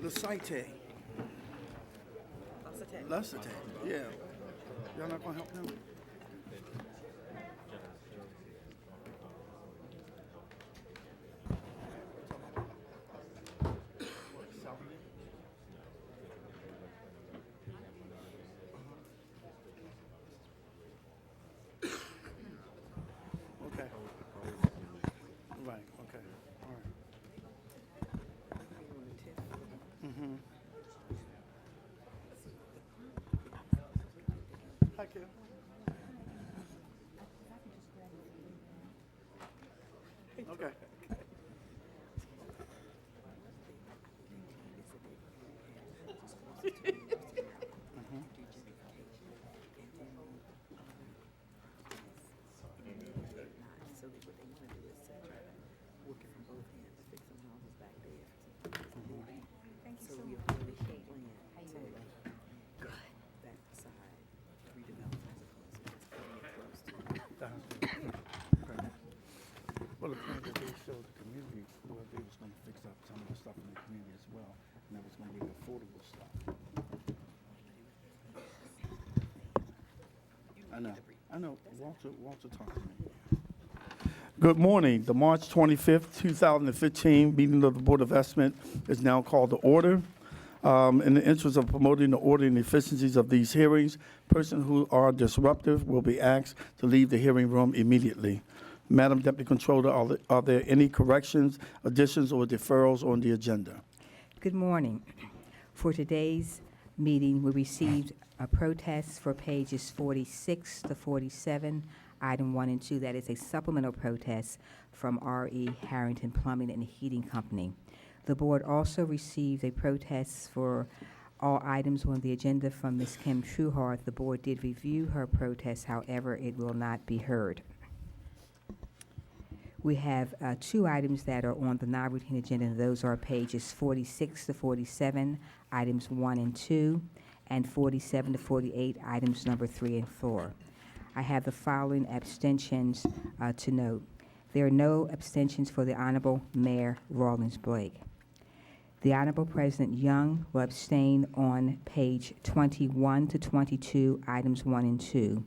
Lasite. Lasite. Yeah. Y'all not gonna help him? Okay. Right. Okay. All right. Hi, Kim. Okay. So what they want to do is work it from both ends, fix some houses back there. Thank you so we are really plan to get that side redeveloped as opposed to just putting it close to. Okay. Well, the plan that they showed the community, well, they was gonna fix up some of the stuff in the community as well, and that was gonna be affordable stuff. I know. Walter talked to me. Good morning. The March 25th, 2015 meeting of the Board of Estimate is now called to order. In the interest of promoting the order and efficiencies of these hearings, persons who are disruptive will be asked to leave the hearing room immediately. Madam Deputy Controller, are there any corrections, additions, or deferrals on the agenda? Good morning. For today's meeting, we received a protest for pages 46 to 47, item 1 and 2. That is a supplemental protest from R.E. Harrington Plumbing and Heating Company. The board also received a protest for all items on the agenda from Ms. Kim Trueheart. The board did review her protest, however, it will not be heard. We have 2 items that are on the non-routine agenda, and those are pages 46 to 47, items 1 and 2, and 47 to 48, items number 3 and 4. I have the following abstentions to note. There are no abstentions for the Honorable Mayor Rawlins Blake. The Honorable President Young will abstain on page 21 to 22, items 1 and 2.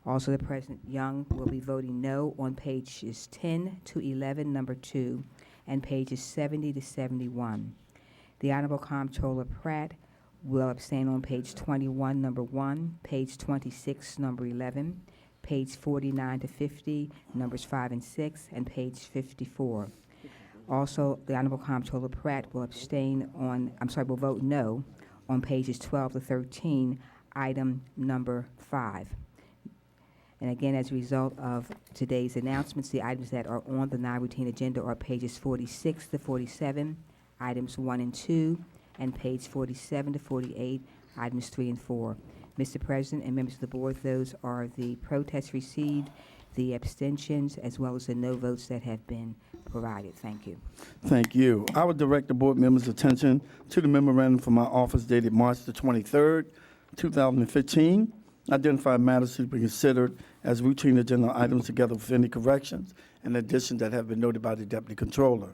Also, the President Young will be voting no on pages 10 to 11, number 2, and pages 70 to 71. The Honorable Comptroller Pratt will abstain on page 21, number 1, page 26, number 11, page 49 to 50, numbers 5 and 6, and page 54. Also, the Honorable Comptroller Pratt will will vote no on pages 12 to 13, item number 5. And again, as a result of today's announcements, the items that are on the non-routine agenda are pages 46 to 47, items 1 and 2, and page 47 to 48, items 3 and 4. Mr. President and members of the board, those are the protests received, the abstentions, as well as the no votes that have been provided. Thank you. Thank you. I would direct the board members' attention to the memorandum from my office dated March the 23rd, 2015. Identify matters to be considered as routine agenda items together with any corrections and additions that have been noted by the Deputy Controller.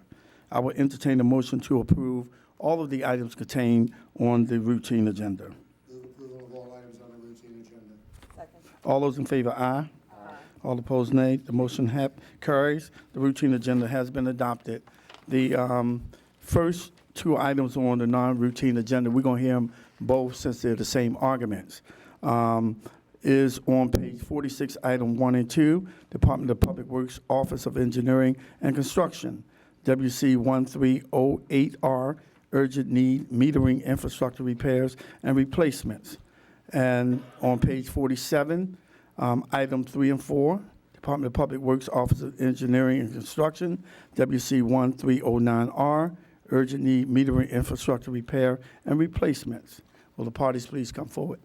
I will entertain a motion to approve all of the items contained on the routine agenda. Move approval of all items on the routine agenda. Second. All those in favor, aye. Aye. All opposed, nay. The motion carries. The routine agenda has been adopted. The first 2 items on the non-routine agenda, we're going to hear them both since they're the same arguments. Is on page 46, item 1 and 2, Department of Public Works, Office of Engineering and Construction, WC 1308R, urgent need metering infrastructure repairs and replacements. And on page 47, item 3 and 4, Department of Public Works, Office of Engineering and Construction, WC 1309R, urgent need metering infrastructure repair and replacements. Will the parties please come forward?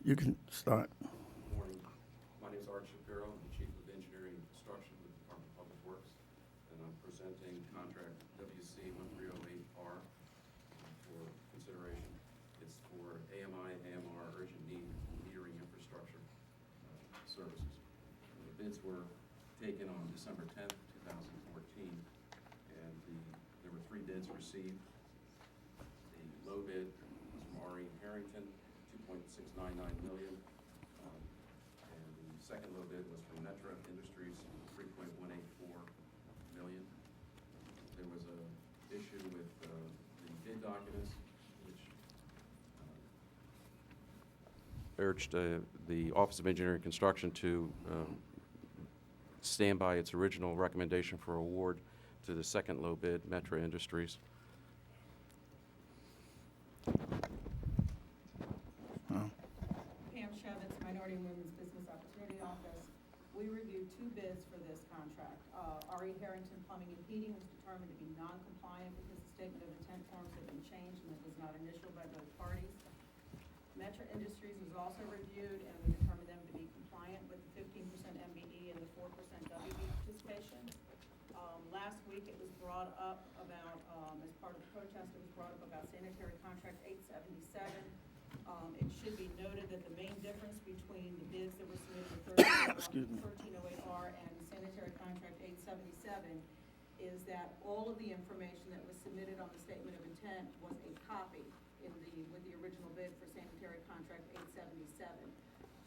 You can start. Good morning. My name is Art Shapiro. I'm the Chief of Engineering and Construction with the Department of Public Works, and I'm presenting contract WC 1308R for consideration. It's for AMI, AMR urgent need services. The bids were taken on December 10th, 2014, and there were 3 bids received. The low bid was from R.E. Harrington, $2.699 million. And the second low bid was from Metra Industries, $3.184 million. There was a issue with the bid documents, which urged the Office of Engineering and Construction to stand by its original recommendation for award to the second low bid, Metra Industries. Pam Shevitz, Minority and Women's Business Opportunity Office. We reviewed 2 bids for this contract. R.E. Harrington Plumbing and Heating was determined to be non-compliant because the statement of intent forms had been changed and it was not initialed by both parties. Metra Industries was also reviewed, and we determined them to be compliant with the 15% MBE and the 4% WB participation. Last week, it was brought up about, as part of the protest, it was brought up about sanitary contract 877. It should be noted that the main difference between the bids that were submitted with 1308R and sanitary contract 877 is that all of the information that was submitted on the statement of intent was a copy with the original bid for sanitary contract 877.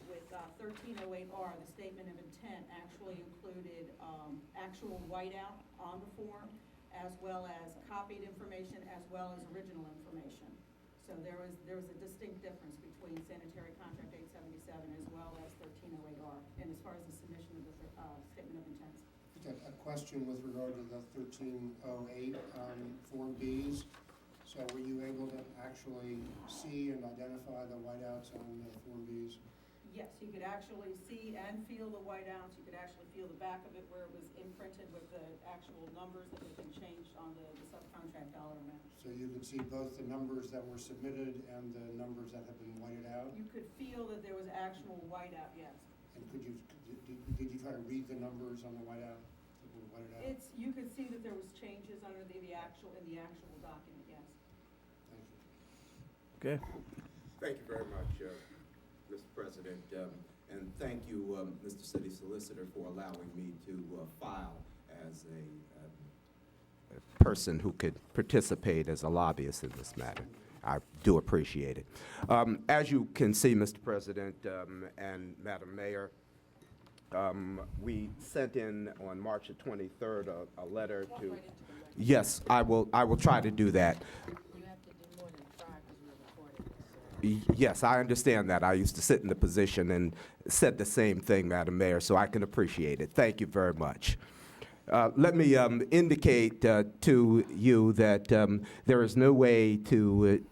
With 1308R, the statement of intent actually included actual whiteout on the form, as well as copied information, as well as original information. So there was a distinct difference between sanitary contract 877 as well as 1308R, and as far as the submission of the statement of intent. A question with regard to the 1308 Form Bs. So were you able to actually see and identify the whiteouts on the Form Bs? Yes, you could actually see and feel the whiteouts. You could actually feel the back of it where it was imprinted with the actual numbers that had been changed on the subcontract dollar amount. So you could see both the numbers that were submitted and the numbers that have been whited out? You could feel that there was actual whiteout, yes. And did you try to read the numbers on the whiteout that were whited out? You could see that there was changes under the actual document, yes. Thank you. Okay. Thank you very much, Mr. President, and thank you, Mr. City Solicitor, for allowing me to file as a person who could participate as a lobbyist in this matter. I do appreciate it. As you can see, Mr. President and Madam Mayor, we sent in on March the 23rd a letter to. Yes, I will try to do that. You have to do more than try because you're recording. Yes, I understand that. I used to sit in the position and said the same thing, Madam Mayor, so I can appreciate it. Thank you very much. Let me indicate to you that there is no way to,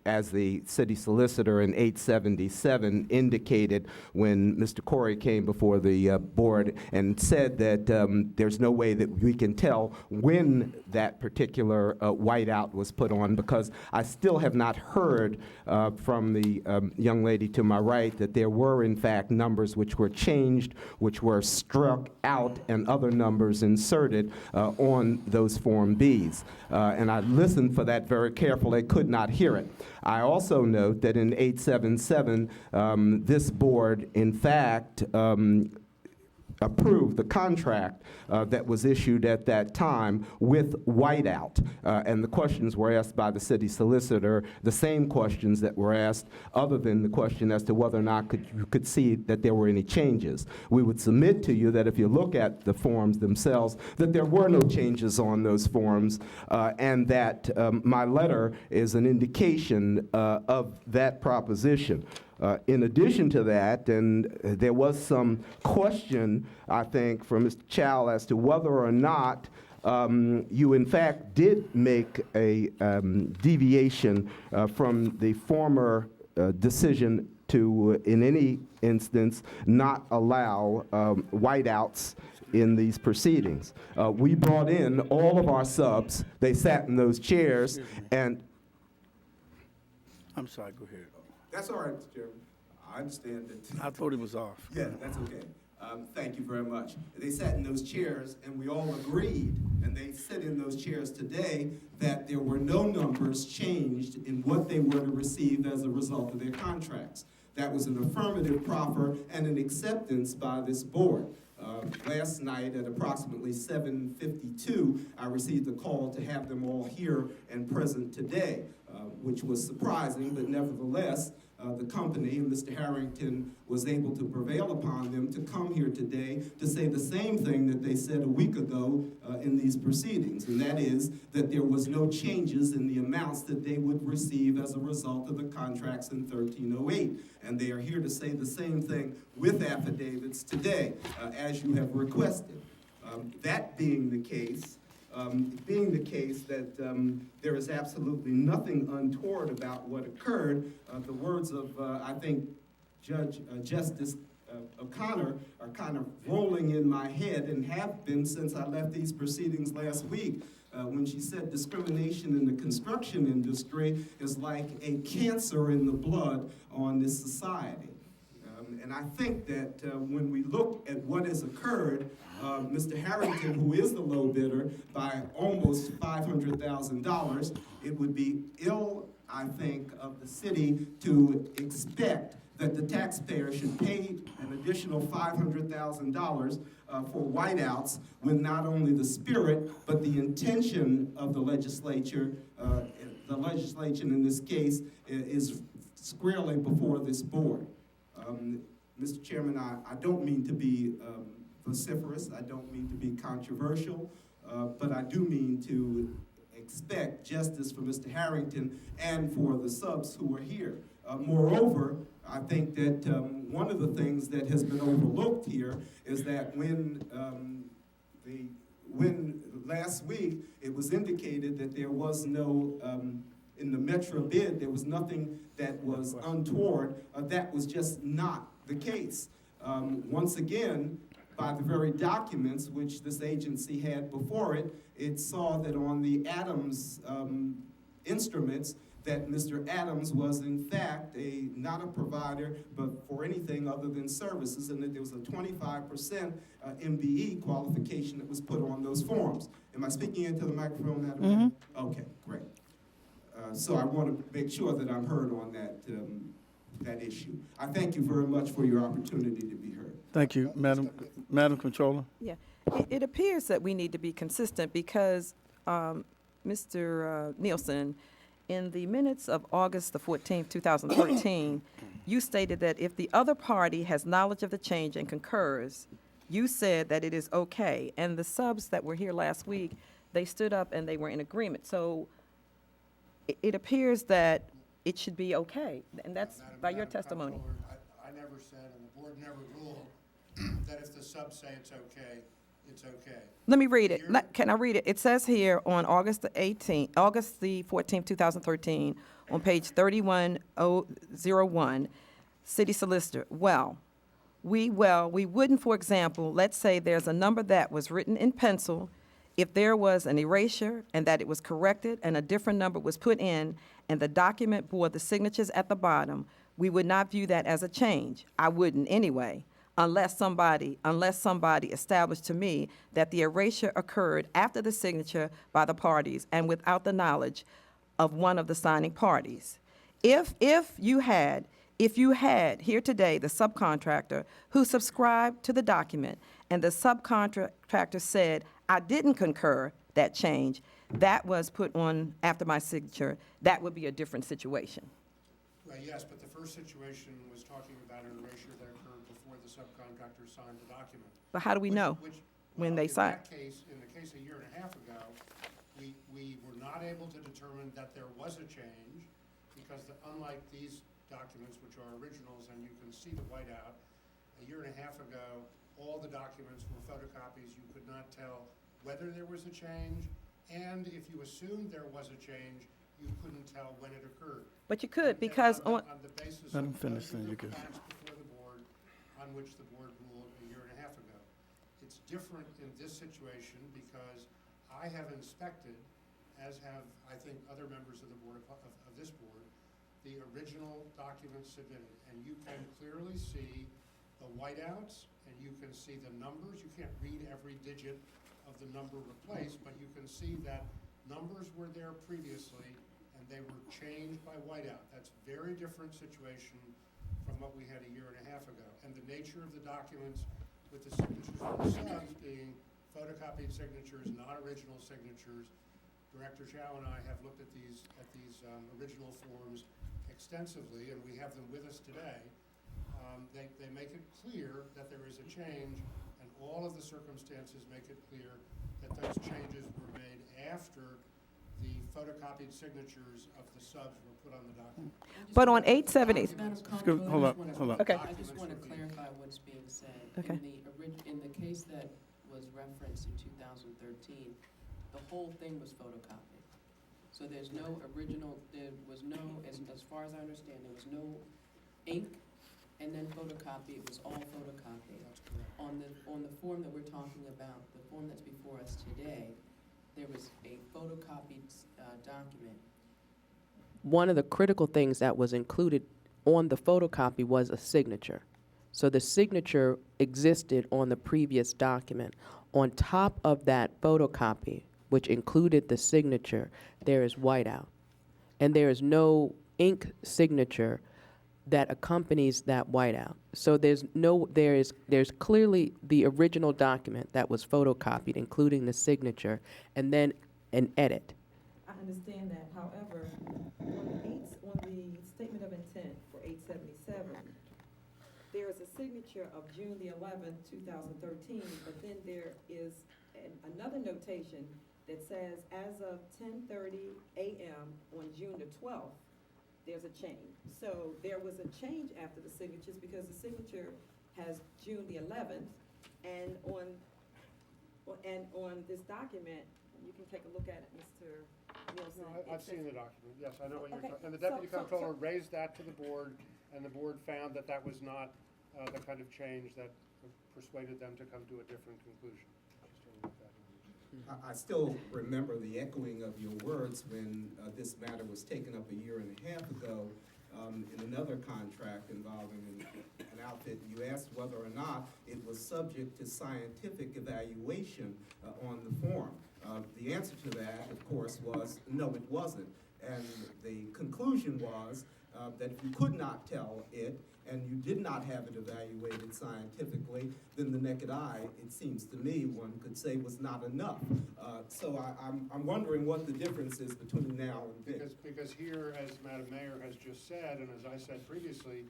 as the city solicitor in 877 indicated when Mr. Corey came before the board and said that there's no way that we can tell when that particular whiteout was put on, because I still have not heard from the young lady to my right that there were in fact numbers which were changed, which were struck out, and other numbers inserted on those Form Bs. And I listened for that very carefully, could not hear it. I also note that in 877, this board, in fact, approved the contract that was issued at that time with whiteout. And the questions were asked by the city solicitor, the same questions that were asked, other than the question as to whether or not you could see that there were any changes. We would submit to you that if you look at the forms themselves, that there were no changes on those forms, and that my letter is an indication of that proposition. In addition to that, and there was some question, I think, from Mr. Chow as to whether or not you, in fact, did make a deviation from the former decision to, in any instance, not allow whiteouts in these proceedings. We brought in all of our subs. They sat in those chairs, and I'm sorry, go ahead. that's all right, Mr. Chairman. I understand that. I thought it was off. Yeah, that's okay. Thank you very much. They sat in those chairs, and we all agreed and they sit in those chairs today, that there were no numbers changed in what they were to receive as a result of their contracts. That was an affirmative proffer and an acceptance by this board. Last night at approximately 7:52, I received a call to have them all here and present today, which was surprising, but nevertheless, the company and Mr. Harrington was able to prevail upon them to come here today to say the same thing that they said a week ago in these proceedings, and that is that there was no changes in the amounts that they would receive as a result of the contracts in 1308. And they are here to say the same thing with affidavits today, as you have requested. That being the case, that there is absolutely nothing untoward about what occurred, the words of, I think, Justice O'Connor are kind of rolling in my head and have been since I left these proceedings last week, when she said discrimination in the construction industry is like a cancer in the blood on this society. And I think that when we look at what has occurred, Mr. Harrington, who is the low bidder by almost $500,000, it would be ill, I think, of the city to expect that the taxpayer should pay an additional $500,000 for whiteouts when not only the spirit, but the intention of the legislature in this case, is squarely before this board. Mr. Chairman, I don't mean to be vociferous, I don't mean to be controversial, but I do mean to expect justice for Mr. Harrington and for the subs who are here. Moreover, I think that one of the things that has been overlooked here is that when last week it was indicated that there was no, in the Metro bid, there was nothing that was untoward, that was just not the case. Once again, by the very documents which this agency had before it, it saw that on the Adams instruments, that Mr. Adams was in fact not a provider, but for anything other than services, and that there was a 25% MBE qualification that was put on those forms. Am I speaking into the microphone, Madam Mayor? Okay, great. So I want to make sure that I'm heard on that issue. I thank you very much for your opportunity to be heard. Thank you, Madam Controller. Yeah, it appears that we need to be consistent because, Mr. Nielsen, in the minutes of August the 14th, 2013, you stated that if the other party has knowledge of the change and concurs, you said that it is okay. And the subs that were here last week, they stood up and they were in agreement. So it appears that it should be okay, and that's by your testimony. I never said, and the board never ruled, that if the subs say it's okay, it's okay. Let me read it. Can I read it? It says here on August the 14th, 2013, on page 3101, City Solicitor, we wouldn't, for example, let's say there's a number that was written in pencil, if there was an erasure and that it was corrected and a different number was put in and the document bore the signatures at the bottom, we would not view that as a change. I wouldn't anyway. Unless somebody established to me that the erasure occurred after the signature by the parties and without the knowledge of one of the signing parties. If you had here today the subcontractor who subscribed to the document and the subcontractor said, I didn't concur that change, that was put on after my signature, that would be a different situation. Well, yes, but the first situation was talking about an erasure that occurred before the subcontractor signed the document. But how do we know when they sign? In the case a year and a half ago, we were not able to determine that there was a change because unlike these documents, which are originals and you can see the whiteout, a year and a half ago, all the documents were photocopies. You could not tell whether there was a change, and if you assumed there was a change, you couldn't tell when it occurred. But you could, because on the basis Let of him finish, then you the can. facts before the board, on which the board ruled a year and a half ago. It's different in this situation because I have inspected, as have I think other members of the board of this board, the original documents submitted, and you can clearly see the whiteouts, and you can see the numbers. You can't read every digit of the number replaced, but you can see that numbers were there previously, and they were changed by whiteout. That's a very different situation from what we had a year and a half ago. And the nature of the documents with the signatures for the subs being photocopied signatures, not original signatures. Director Chow and I have looked at these original forms extensively, and we have them with us today. They make it clear that there is a change, and all of the circumstances make it clear that those changes were made after the photocopied signatures of the subs were put on the document. But on 870, Madam Excuse- Comptroller, hold I up, just wanna- hold up. Okay. I just want to clarify what's being said. Okay. In the case that was referenced in 2013, the whole thing was photocopied. So there's no original, there was no, as far as I understand, there was no ink and then photocopy, it was all photocopied. That's correct. On the form that we're talking about, the form that's before us today, there was a photocopied document. One of the critical things that was included on the photocopy was a signature. So the signature existed on the previous document. On top of that photocopy, which included the signature, there is whiteout. And there is no ink signature that accompanies that whiteout. So there's clearly the original document that was photocopied, including the signature, and then an edit. I understand that, however, on the statement of intent for 877, there is a signature of June the 11th, 2013, but then there is another notation that says, as of 10:30 a.m. on June the 12th, there's a change. So there was a change after the signatures because the signature has June the 11th, and on this document, you can take a look at it, Mr. Nielsen. No, it I've says- seen the document, yes, I know what you're Okay, talking, and the so- deputy so- comptroller raised that to the board, and the board found that that was not the kind of change that persuaded them to come to a different conclusion. Just to look at that. I still remember the echoing of your words when this matter was taken up a year and a half ago in another contract involving an outfit. You asked whether or not it was subject to scientific evaluation on the form. The answer to that, of course, was no, it wasn't. And the conclusion was that if you could not tell it, and you did not have it evaluated scientifically, then the naked eye, it seems to me, one could say was not enough. So I'm wondering what the difference is between now and then. Because here, as Madam Mayor has just said, and as I said previously,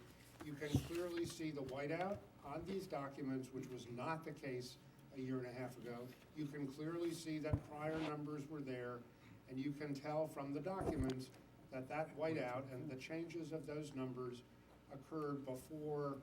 you can clearly see the whiteout on these documents, which was not the case a year and a half ago. You can clearly see that prior numbers were there, and you can tell from the documents that that whiteout and the changes of those numbers occurred before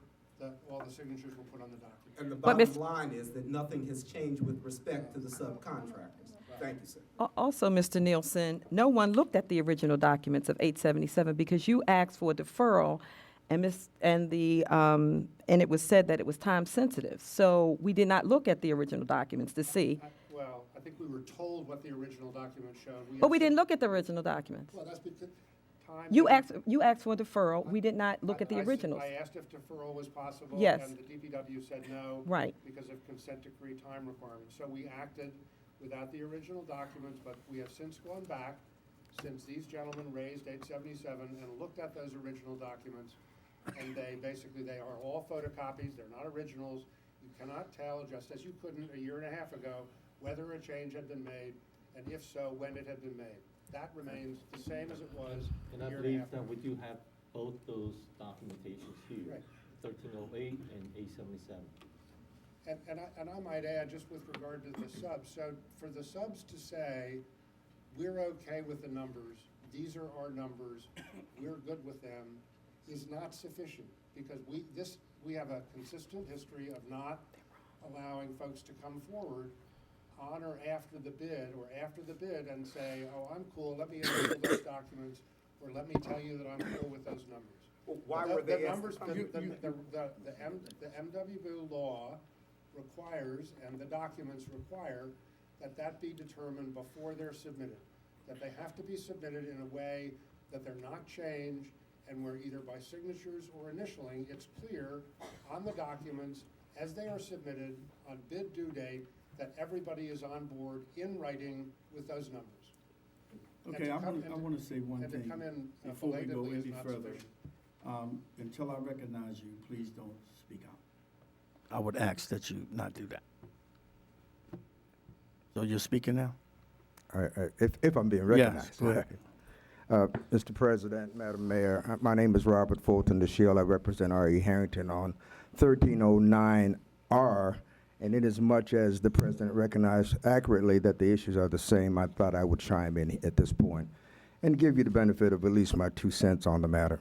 all the signatures were put on the document. And the But bottom Ms. line is that nothing has changed with respect to the subcontractors. Thank you, sir. Also, Mr. Nielsen, no one looked at the original documents of 877 because you asked for a deferral, and it was said that it was time sensitive. So we did not look at the original documents to see. Well, I think we were told what the original document showed. But we didn't look at the original documents. Well, that's because time. You asked for a deferral. We did not look at the I said- originals. I asked if deferral was possible. Yes. And the DPW said no. Right. Because of consent decree time requirements. So we acted without the original documents, but we have since gone back, since these gentlemen raised 877 and looked at those original documents, and they are all photocopies, they're not originals. You cannot tell, just as you couldn't a year and a half ago, whether a change had been made, and if so, when it had been made. That remains the same as it was And a I year and a believe half that ago. we do have both those documentations here, Right. 1308 and 877. And I might add, just with regard to the subs, so for the subs to say, we're okay with the numbers, these are our numbers, we're good with them, is not sufficient, because we have a consistent history of not allowing folks to come forward on or after the bid and say, oh, I'm cool, let me initial those documents, or let me tell you that I'm cool with those numbers. Well, why The- were they the asked numbers, to come? the MWBU law requires, and the documents require, that be determined before they're submitted. That they have to be submitted in a way that they're not changed, and where either by signatures or initialing, it's clear on the documents as they are submitted on bid due date that everybody is on board in writing with those numbers. And Okay, to I come- want to say one and to thing come in before we go belatedly is any not further. sufficient. Until I recognize you, please don't speak out. I would ask that you not do that. So you're speaking now? If I'm being recognized. Yes, go ahead. Mr. President, Madam Mayor, my name is Robert Fulton DeShiel. I represent R.E. Harrington on 1309R. And inasmuch as the President recognized accurately that the issues are the same, I thought I would chime in at this point and give you the benefit of at least my 2 cents on the matter.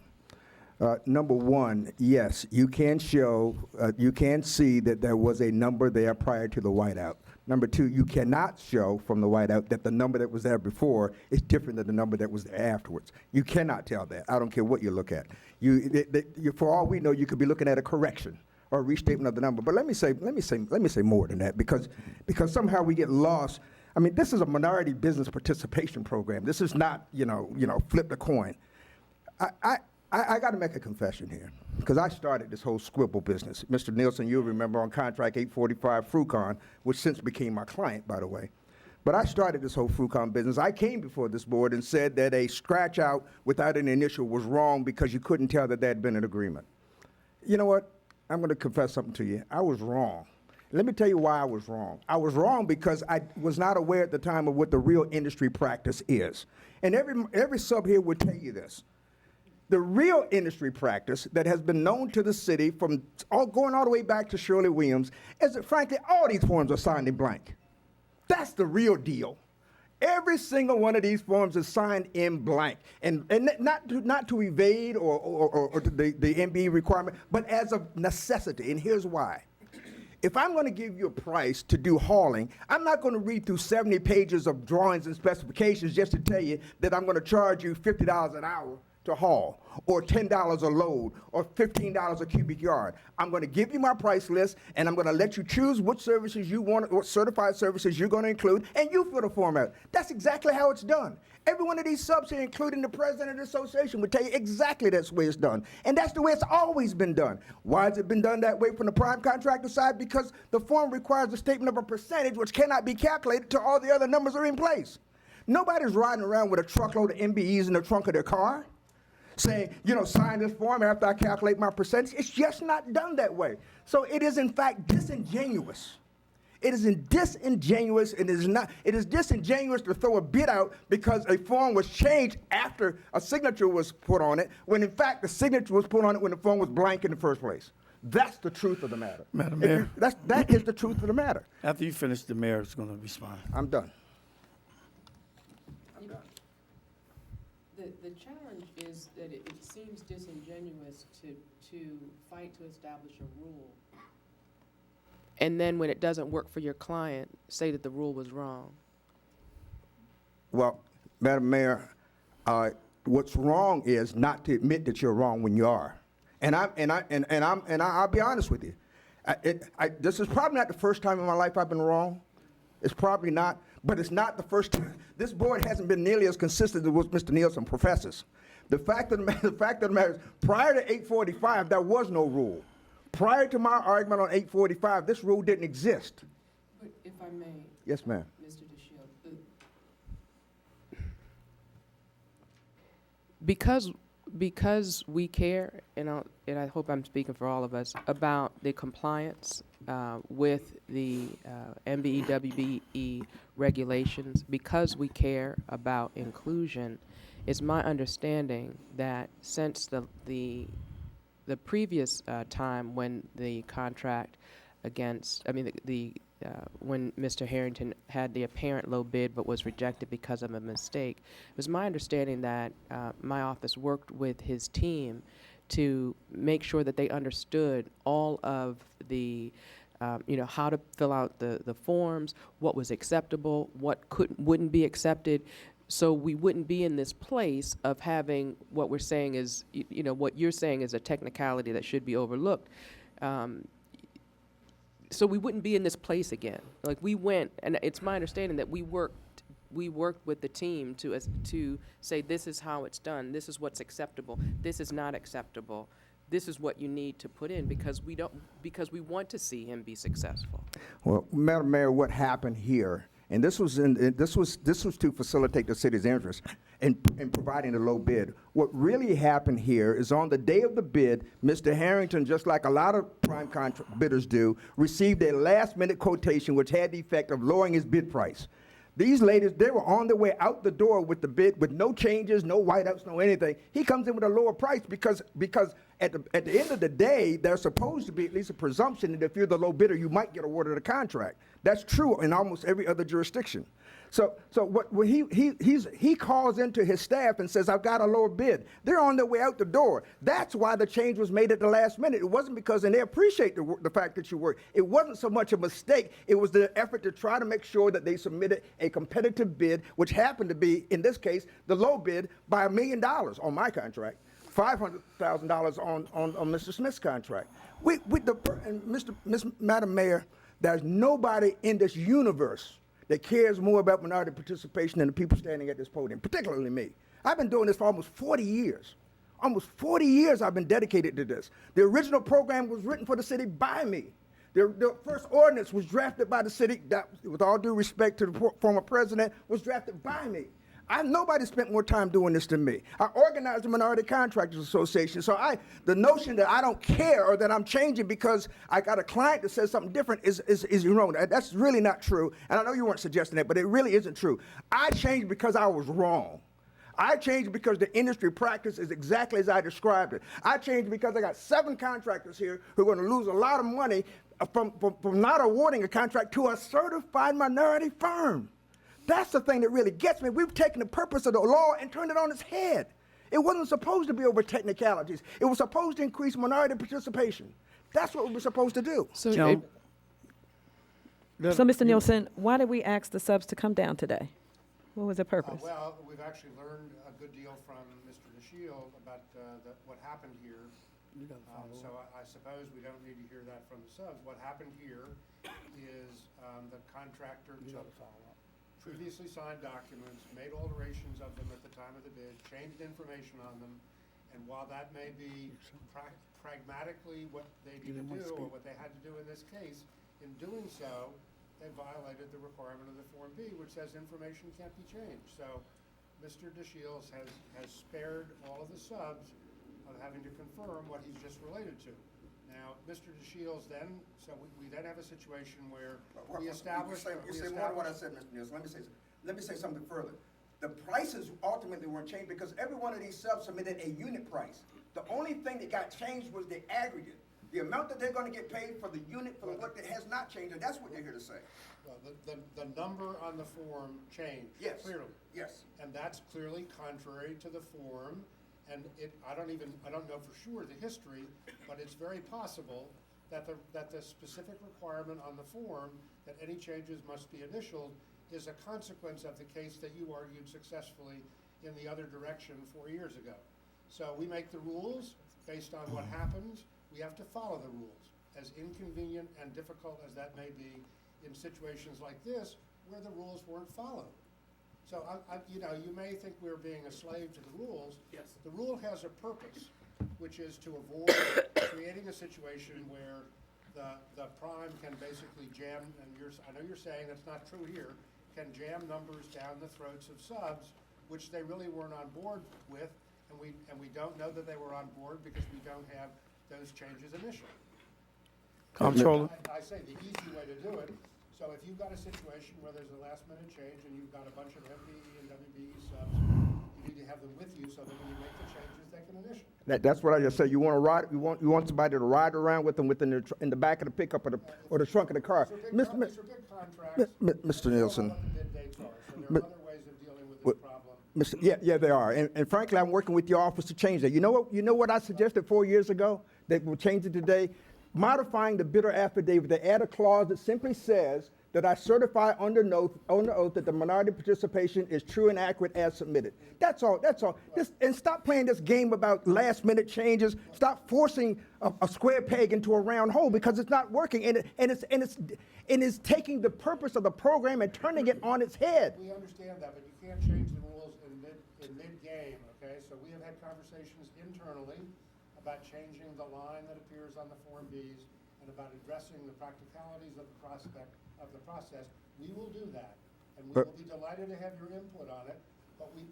Number one, yes, you can show, you can see that there was a number there prior to the whiteout. Number two, you cannot show from the whiteout that the number that was there before is different than the number that was there afterwards. You cannot tell that. I don't care what you look at. For all we know, you could be looking at a correction or a restatement of the number. But let me say more than that, because somehow we get lost. I mean, this is a minority business participation program. This is not, flip the coin. I got to make a confession here, because I started this whole squibble business. Mr. Nielsen, you'll remember on contract 845 Frucon, which since became my client, by the way. But I started this whole Frucon business. I came before this board and said that a scratch out without an initial was wrong because you couldn't tell that there had been an agreement. You know what? I'm going to confess something to you. I was wrong. Let me tell you why I was wrong. I was wrong because I was not aware at the time of what the real industry practice is. And every sub here would tell you this. The real industry practice that has been known to the city from going all the way back to Shirley Williams is that, frankly, all these forms are signed in blank. That's the real deal. Every single one of these forms is signed in blank, and not to evade or to the MBE requirement, but as a necessity, and here's why. If I'm going to give you a price to do hauling, I'm not going to read through 70 pages of drawings and specifications just to tell you that I'm going to charge you $50 an hour to haul, or $10 a load, or $15 a cubic yard. I'm going to give you my price list, and I'm going to let you choose which services you want, what certified services you're going to include, and you fill the form out. That's exactly how it's done. Every one of these subs here, including the president of the association, would tell you exactly that's the way it's done. And that's the way it's always been done. Why has it been done that way from the prime contractor side? Because the form requires a statement of a percentage which cannot be calculated till all the other numbers are in place. Nobody's riding around with a truckload of MBEs in the trunk of their car saying, sign this form after I calculate my percentage. It's just not done that way. So it is, in fact, disingenuous. It is disingenuous, and it is disingenuous to throw a bid out because a form was changed after a signature was put on it, when in fact the signature was put on it when the form was blank in the first place. That's the truth of the matter. Madam Mayor. That is the truth of the matter. After you finish, the mayor is going to respond. I'm done. The challenge is that it seems disingenuous to fight to establish a rule, and then when it doesn't work for your client, say that the rule was wrong. Well, Madam Mayor, what's wrong is not to admit that you're wrong when you are. And I'll be honest with you. This is probably not the first time in my life I've been wrong. It's probably not, but it's not the first time. This board hasn't been nearly as consistent as what Mr. Nielsen professes. The fact of the matter is, prior to 845, there was no rule. Prior to my argument on 845, this rule didn't exist. But if I may. Yes, ma'am. Mr. DeShiel, because we care, and I hope I'm speaking for all of us, about the compliance with the MBE, WBE regulations, because we care about inclusion, it's my understanding that since the previous time when the contract when Mr. Harrington had the apparent low bid but was rejected because of a mistake, it was my understanding that my office worked with his team to make sure that they understood all of the, how to fill out the forms, what was acceptable, what wouldn't be accepted, so we wouldn't be in this place of having what we're saying is, what you're saying is a technicality that should be overlooked. So we wouldn't be in this place again. Like, we went, and it's my understanding that we worked with the team to say, this is how it's done, this is what's acceptable, this is not acceptable, this is what you need to put in, because we want to see him be successful. Well, Madam Mayor, what happened here, and this was to facilitate the city's interest in providing the low bid. What really happened here is on the day of the bid, Mr. Harrington, just like a lot of prime contract bidders do, received a last-minute quotation which had the effect of lowering his bid price. These ladies, they were on their way out the door with the bid, with no changes, no whiteouts, no anything. He comes in with a lower price because at the end of the day, there's supposed to be at least a presumption that if you're the low bidder, you might get awarded a contract. That's true in almost every other jurisdiction. So when he calls into his staff and says, I've got a lower bid, they're on their way out the door. That's why the change was made at the last minute. It wasn't because, and they appreciate the fact that you worked. It wasn't so much a mistake. It was the effort to try to make sure that they submitted a competitive bid, which happened to be, in this case, the low bid by $1 million on my contract, $500,000 on Mr. Smith's contract. Madam Mayor, there's nobody in this universe that cares more about minority participation than the people standing at this podium, particularly me. I've been doing this for almost 40 years. Almost 40 years I've been dedicated to this. The original program was written for the city by me. The first ordinance was drafted by the city, that, with all due respect to the former president, was drafted by me. Nobody spent more time doing this than me. I organized the Minority Contractors Association, so the notion that I don't care or that I'm changing because I got a client that says something different is wrong. That's really not true, and I know you weren't suggesting that, but it really isn't true. I changed because I was wrong. I changed because the industry practice is exactly as I described it. I changed because I got 7 contractors here who are going to lose a lot of money from not awarding a contract to a certified minority firm. That's the thing that really gets me. We've taken the purpose of the law and turned it on its head. It wasn't supposed to be over technicalities. It was supposed to increase minority participation. That's what we were supposed to do. So, Joan? So, Mr. Nielsen, why did we ask the subs to come down today? What was the purpose? Well, we've actually learned a good deal from Mr. DeShield about what happened here. So I suppose we don't need to hear that from the subs. What happened here is the contractor took previously signed documents, made alterations of them at the time of the bid, changed information on them, and while that may be pragmatically what they need to do or what they had to do in this case, in doing so, they violated the requirement of the Form B, which says information can't be changed. So Mr. DeShields has spared all of the subs of having to confirm what he's just related to. Now, Mr. DeShields then, so we then have a situation where we establish. You say more than what I said, Mr. Nielsen. Let me say something further. The prices ultimately weren't changed because every one of these subs submitted a unit price. The only thing that got changed was the aggregate. The amount that they're going to get paid for the unit for the work that has not changed, and that's what they're here to say. Well, the number on the form changed. Yes. Clearly. Yes. And that's clearly contrary to the form. And I don't know for sure the history, but it's very possible that the specific requirement on the form that any changes must be initialed is a consequence of the case that you argued successfully in the other direction 4 years ago. So we make the rules based on what happens. We have to follow the rules, as inconvenient and difficult as that may be in situations like this where the rules weren't followed. So, you may think we're being a slave to the rules. Yes. The rule has a purpose, which is to avoid creating a situation where the prime can basically jam, and I know you're saying that's not true here, can jam numbers down the throats of subs, which they really weren't on board with, and we don't know that they were on board because we don't have those changes initially. Comptroller. I say the easy way to do it. So if you've got a situation where there's a last minute change and you've got a bunch of MBE and WBE subs, you need to have them with you so that when you make the changes, they can initial. That's what I just said. You want to ride. You want somebody to ride around with them in the back of the pickup or the trunk of the car. These are big contracts. Mr. Nielsen. What the bid dates are. So there are other ways of dealing with this problem. Yeah, they are. And frankly, I'm working with your office to change that. You know what I suggested 4 years ago that will change it today? Modifying the bidder affidavit to add a clause that simply says that I certify under oath that the minority participation is true and accurate as submitted. That's all. And stop playing this game about last minute changes. Stop forcing a square peg into a round hole because it's not working. And it's taking the purpose of the program and turning it on its head. We understand that, but you can't change the rules in mid-game, okay? So we have had conversations internally about changing the line that appears on the Form Bs, and about addressing the practicalities of the process, we will do that. And we will be delighted to have your input on it,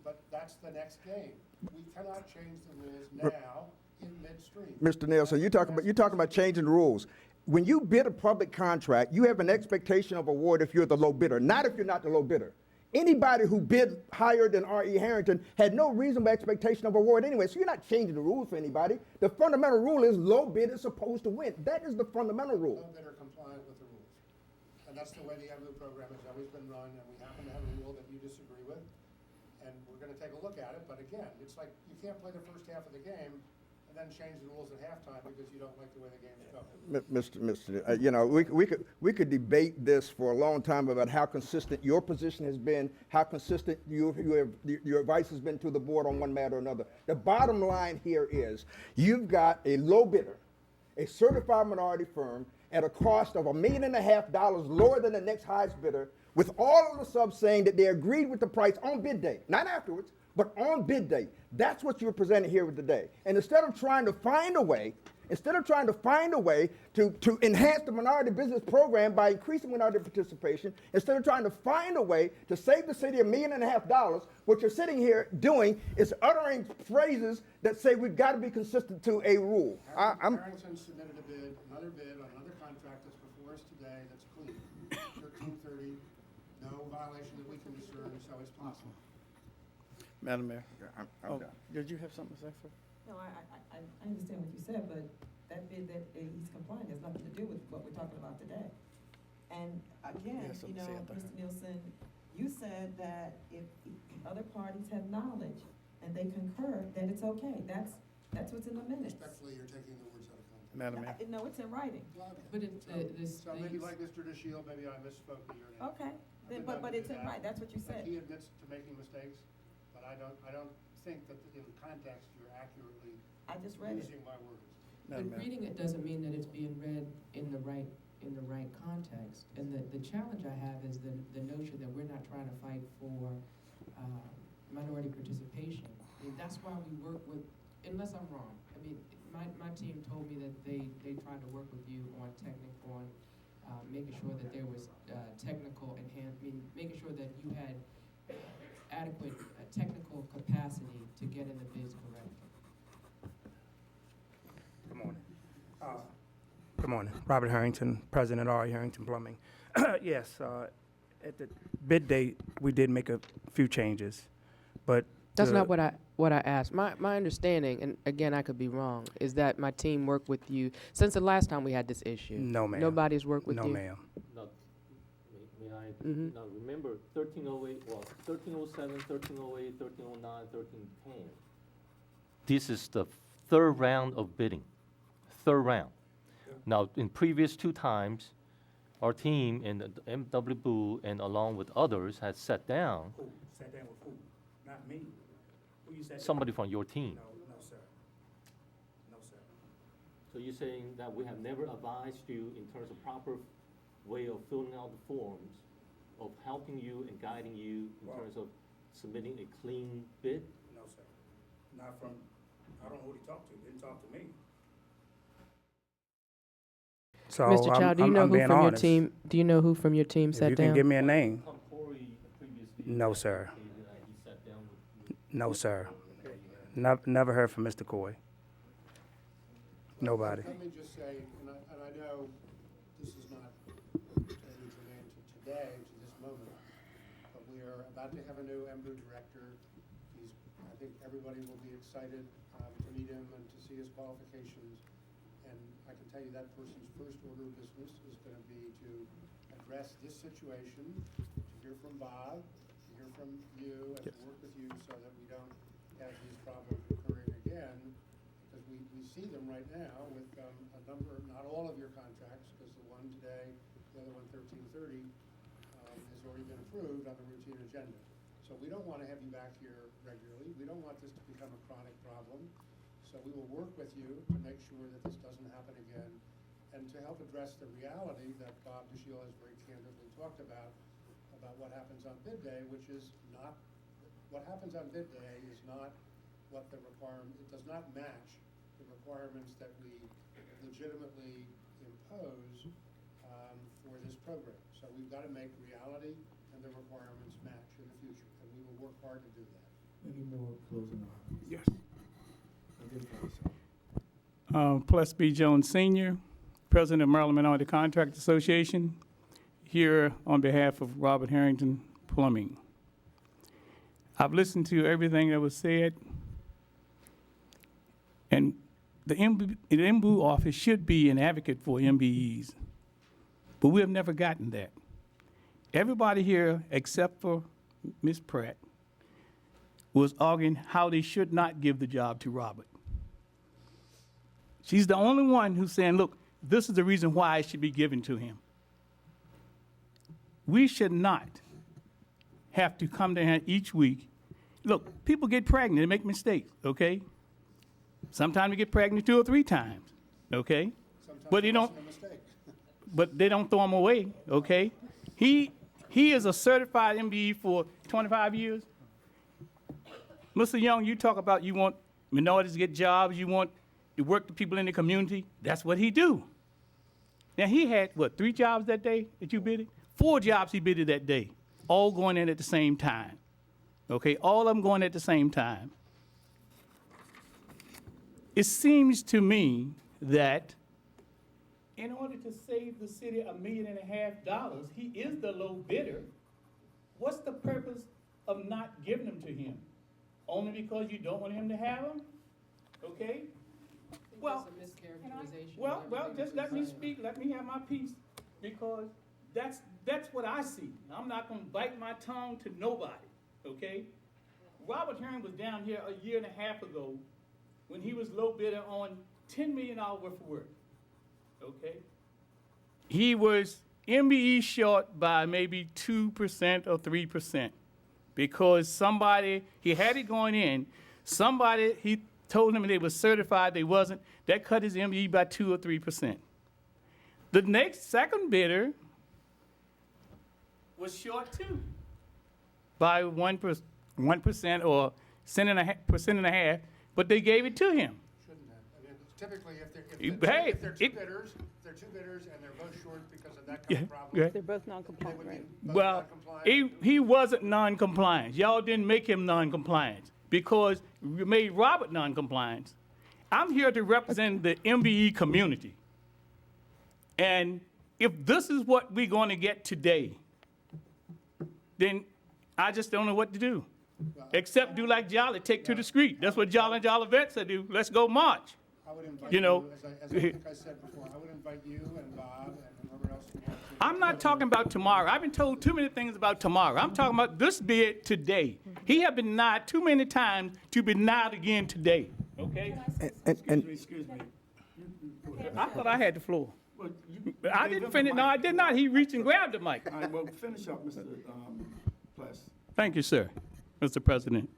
but that's the next game. We cannot change the rules now in midstream. Mr. Nelson, you're talking about changing the rules. When you bid a public contract, you have an expectation of award if you're the low bidder, not if you're not the low bidder. Anybody who bid higher than R.E. Harrington had no reasonable expectation of award anyway, so you're not changing the rules for anybody. The fundamental rule is low bid is supposed to win. That is the fundamental rule. Low bidder compliant with the rules. And that's the way the MOO program has always been run, and we happen to have a rule that you disagree with, and we're gonna take a look at it, but again, it's like, you can't play the first half of the game and then change the rules at halftime because you don't like the way the game's going. You know, we could debate this for a long time about how consistent your position has been, how consistent your advice has been to the board on one matter or another. The bottom line here is you've got a low bidder, a certified minority firm at a cost of $1.5 million lower than the next highest bidder, with all of the subs saying that they agreed with the price on bid day, not afterwards, but on bid day. That's what you're presenting here today. And instead of trying to find a way to enhance the minority business program by increasing minority participation, instead of trying to find a way to save the city $1.5 million, what you're sitting here doing is uttering phrases that say we've got to be consistent to a rule. Harrington submitted another bid on another contract that's before us today that's clean. 1330, no violation that we can discern, so it's possible. Madam Mayor. I'm done. Did you have something to say, sir? No, I understand what you said, but that bid that he's complying has nothing to do with what we're talking about today. And again, Yes, you know, say it there. Mr. Nielsen, you said that if other parties have knowledge and they concur, then it's okay. That's what's in the minutes. Respectfully, you're taking the words out of context. Madam Mayor. No, it's in writing. But it, So maybe like Mr. DeShield, maybe I misspoke a year and a half. Okay, then, but it's in writing. That's what you But said. he admits to making mistakes, but I don't think that in context you're accurately I just read it. using my words. Madam But Mayor. reading it doesn't mean that it's being read in the right context. And the challenge I have is the notion that we're not trying to fight for minority participation. I mean, that's why we work with, unless I'm wrong. I mean, my team told me that they tried to work with you on making sure that there was making sure that you had adequate technical capacity to get in the bids correctly. Good morning. Good morning. Robert Harrington, President R.E. Harrington Plumbing. Yes, at the bid date, we did make a few changes, but That's not what I asked. My understanding, and again, I could be wrong, is that my team worked with you since the last time we had this issue. No, ma'am. Nobody's worked with No, you? ma'am. No, may I, Mhm. now remember 1308, well, 1307, 1308, 1309, 1310. This is the third round of bidding, third round. Now, in previous two times, our team and the MW Boo and along with others had sat down, Who? Sat down with who? Not me. Who you sat down? somebody from your team. No, sir. No, sir. So you're saying that we have never advised you in terms of proper way of filling out the forms, of helping you and guiding you in Well- terms of submitting a clean bid? No, sir. Not from, I don't know who he talked to. Didn't talk to me. So Mr. Chow, do you know who from your team? Do you know who from your team If sat you can down? give me a name. Tom Corey previously. No, sir. He sat down with. No, sir. Never heard from Mr. Coy. Nobody. Let me just say, and I know this is not totally germane to today, to this moment, but we are about to have a new MBU director. I think everybody will be excited to meet him and to see his qualifications. And I can tell you that person's first order of business is going to be to address this situation, to hear from Bob, to hear from you, and to work with you so that we don't have these problems occurring again. Because we see them right now with a number, not all of your contracts, because the one today, the other one 1330, has already been approved on the routine agenda. So we don't want to have you back here regularly. We don't want this to become a chronic problem. So we will work with you to make sure that this doesn't happen again, and to help address the reality that Bob DeShiel has very candidly talked about what happens on bid day, which is what happens on bid day is not what the requirement, it does not match the requirements that we legitimately impose for this program. So we've got to make reality and the requirements match in the future, and we will work hard to do that. Any more closing remarks? Yes. Plus B. Jones Sr., President of Maryland Minority Contract Association, here on behalf of Robert Harrington Plumbing. I've listened to everything that was said, and the MBU office should be an advocate for MBEs, but we have never gotten that. Everybody here, except for Ms. Pratt, was arguing how they should not give the job to Robert. She's the only one who's saying, look, this is the reason why it should be given to him. We should not have to come to him each week. Look, people get pregnant, they make mistakes, okay? Sometimes they get pregnant 2 or 3 times, okay? Sometimes But it you don't, wasn't a mistake. but they don't throw him away, okay? He is a certified MBE for 25 years. Mr. Young, you talk about you want minorities to get jobs, you want to work the people in the community. That's what he do. Now, he had, what, 3 jobs that day that you bidded? 4 jobs he bidded that day, all going in at the same time. Okay, all of them going at the same time. It seems to me that in order to save the city $1.5 million, he is the low bidder. What's the purpose of not giving them to him? Only because you don't want him to have them? Okay? Well, That's a mischaracterization. well, just let me speak, let me have my piece, because that's what I see. I'm not gonna bite my tongue to nobody, okay? Robert Herring was down here 1.5 years ago when he was low bidder on $10 million worth of work, okay? He was MBE short by maybe 2% or 3%, because somebody, he had it going in, somebody, he told him they were certified, they wasn't. That cut his MBE by 2 or 3%. The second bidder was short too, by 1% or percent and a half, but they gave it to him. Shouldn't have. I mean, typically, if Hey, they're two bidders, and they're both short because of that kind of problem, Yeah. They're both they non-compliant, would right? be both Well, non-compliant. he wasn't non-compliant. Y'all didn't make him non-compliant because you made Robert non-compliant. I'm here to represent the MBE community. And if this is what we're going to get today, then I just don't know what to do. Except do like Jolly, take to the street. That's what Jolly and Jolly vets do. Let's go march. I would invite you know, as I think I said before, I would invite you and Bob and whoever else you want to. I'm not talking about tomorrow. I've been told too many things about tomorrow. I'm talking about this bid today. He have been denied too many times to be denied again today, okay? And I thought I had the floor. I didn't finish, no, I did not. He reached and grabbed the mic. All right, well, finish up, Mr. Pless. Thank you, sir, Mr. President.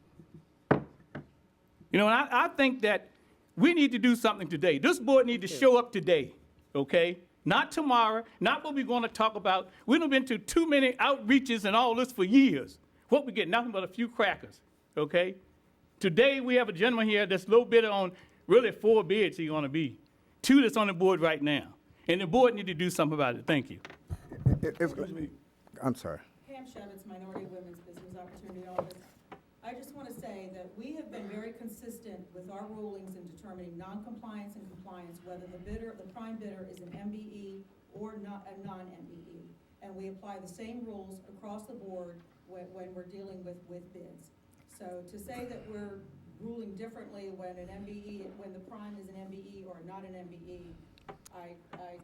You know, and I think that we need to do something today. This board need to show up today, okay? Not tomorrow, not what we're going to talk about. We've been to too many outreaches and all this for years. What we get, nothing but a few crackers, okay? Today, we have a gentleman here that's low bidder on really 4 bids he's going to be. 2 that's on the board right now. And the board need to do something about it. Thank you. I'm sorry. Pam Shevitz, Minority Women's Business Opportunity Office. I just want to say that we have been very consistent with our rulings in determining non-compliance and compliance, whether the prime bidder is an MBE or not a non-MBE. And we apply the same rules across the board when we're dealing with bids. So to say that we're ruling differently when when the prime is an MBE or not an MBE, I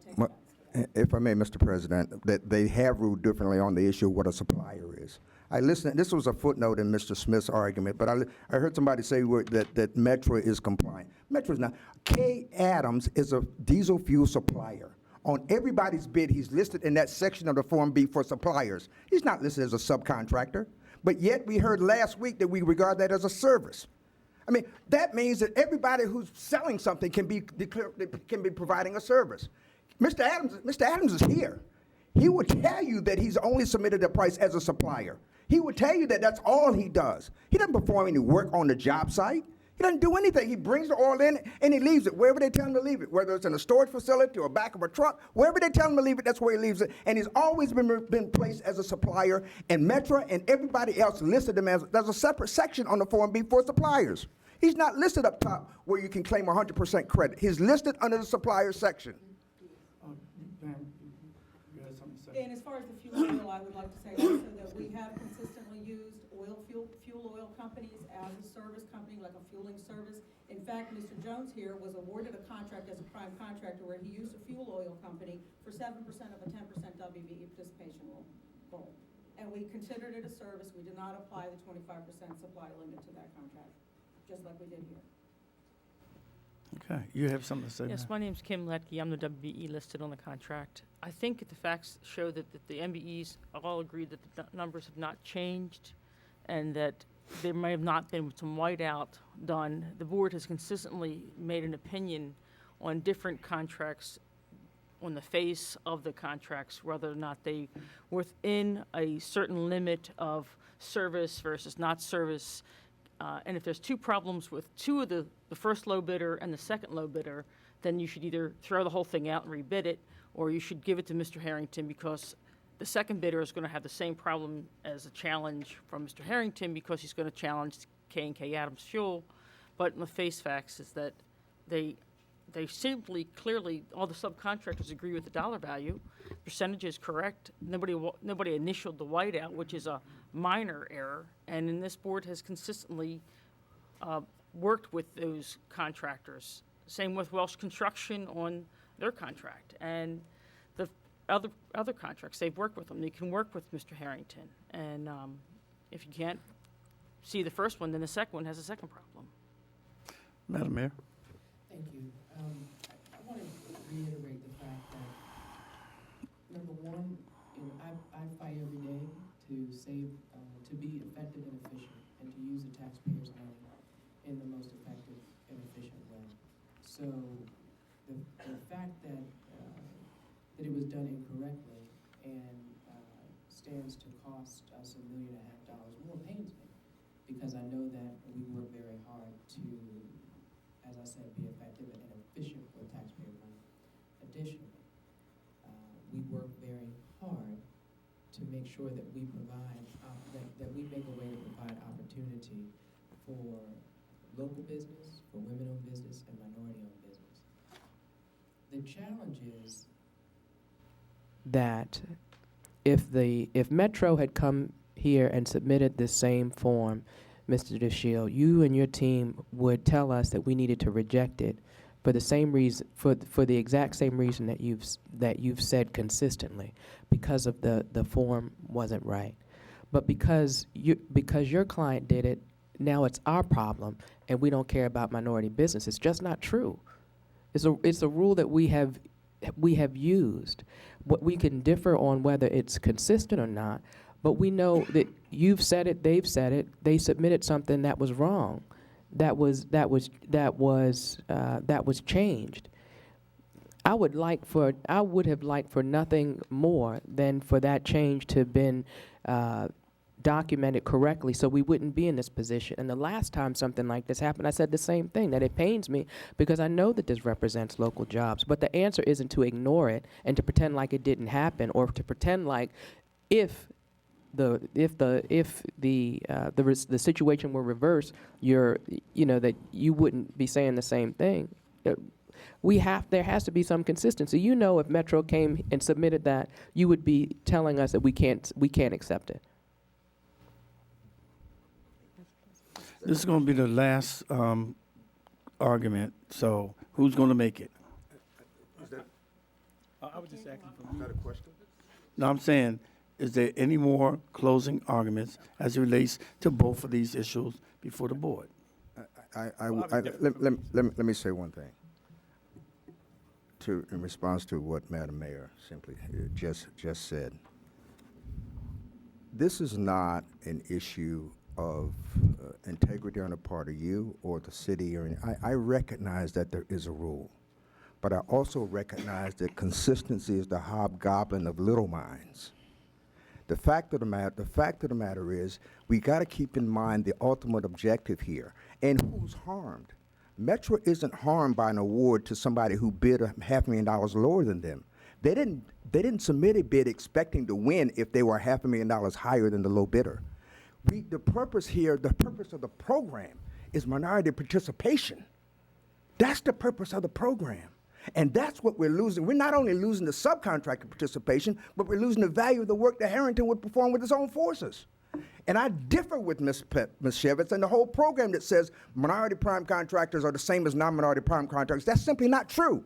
take Well, offense to that. If I may, Mr. President, that they have ruled differently on the issue of what a supplier is. I listened, this was a footnote in Mr. Smith's argument, but I heard somebody say that Metro is compliant. Metro is not. K. Adams is a diesel fuel supplier. On everybody's bid, he's listed in that section of the Form B for suppliers. He's not listed as a subcontractor, but yet we heard last week that we regard that as a service. I mean, that means that everybody who's selling something can be providing a service. Mr. Adams is here. He would tell you that he's only submitted a price as a supplier. He would tell you that that's all he does. He doesn't perform any work on the job site. He doesn't do anything. He brings the oil in and he leaves it wherever they tell him to leave it, whether it's in a storage facility or back of a truck, wherever they tell him to leave it, that's where he leaves it. And he's always been placed as a supplier, and Metro and everybody else listed him as, there's a separate section on the Form B for suppliers. He's not listed up top where you can claim 100% credit. He's listed under the supplier section. Ma'am, you had something to say? And as far as the fuel oil, I would like to say also that we have consistently used fuel oil companies as a service company, like a fueling service. In fact, Mr. Jones here was awarded a contract as a prime contractor where he used a fuel oil company for 7% of a 10% WVE participation goal. And we considered it a service. We did not apply the 25% supply limit to that contract, just like we did here. Okay, you have something to say, Yes, ma'am? my name's Kim Letke. I'm the WBE listed on the contract. I think the facts show that the MBEs all agree that the numbers have not changed and that there may have not been some whiteout done. The board has consistently made an opinion on different contracts, on the face of the contracts, whether or not they were within a certain limit of service versus not service. And if there's two problems with two of the first low bidder and the second low bidder, then you should either throw the whole thing out and rebid it, or you should give it to Mr. Harrington, because the second bidder is going to have the same problem as a challenge from Mr. Harrington, because he's going to challenge K&K Adams Fuel. But in the face facts is that they simply, clearly, all the subcontractors agree with the dollar value. Percentage is correct. Nobody initialed the whiteout, which is a minor error. And then this board has consistently worked with those contractors. Same with Welsh Construction on their contract. And the other contracts, they've worked with them. They can work with Mr. Harrington. And if you can't see the first one, then the second one has a second problem. Madam Mayor? Thank you. I want to reiterate the fact that, number one, I fight every day to save, to be effective and efficient, and to use the taxpayers' money in the most effective and efficient way. So the fact that it was done incorrectly and stands to cost us $1.5 million more pains me, because I know that we work very hard to, as I said, be effective and efficient with taxpayer money. Additionally, we work very hard to make sure that we provide, that we make a way to provide opportunity for local business, for women-owned business, and minority-owned business. The challenge is that if Metro had come here and submitted this same form, Mr. DeShield, you and your team would tell us that we needed to reject it for the same reason, for the exact same reason that you've said consistently, because of the form wasn't right. But because your client did it, now it's our problem, and we don't care about minority business. It's just not true. It's a rule that we have used. What we can differ on whether it's consistent or not, but we know that you've said it, they've said it, they submitted something that was wrong, that was changed. I would have liked for nothing more than for that change to have been documented correctly, so we wouldn't be in this position. And the last time something like this happened, I said the same thing, that it pains me because I know that this represents local jobs. But the answer isn't to ignore it and to pretend like it didn't happen, or to pretend like if the situation were reversed, that you wouldn't be saying the same thing. There has to be some consistency. If Metro came and submitted that, you would be telling us that we can't accept it. This is going to be the last argument, so who's going to make it? I was just asking for Is that a question? No, I'm saying, is there any more closing arguments as it relates to both of these issues before the board? Let me say one thing. In response to what Madam Mayor simply just said, this is not an issue of integrity on the part of you or the city. I recognize that there is a rule, but I also recognize that consistency is the hobgoblin of little minds. The fact of the matter is, we got to keep in mind the ultimate objective here, and who's harmed. Metro isn't harmed by an award to somebody who bid $500,000 lower than them. They didn't submit a bid expecting to win if they were $500,000 higher than the low bidder. The purpose here, the purpose of the program is minority participation. That's the purpose of the program. And that's what we're losing. We're not only losing the subcontractor participation, but we're losing the value of the work that Harrington would perform with his own forces. And I differ with Ms. Shevitz and the whole program that says minority prime contractors are the same as non-minority prime contractors. That's simply not true.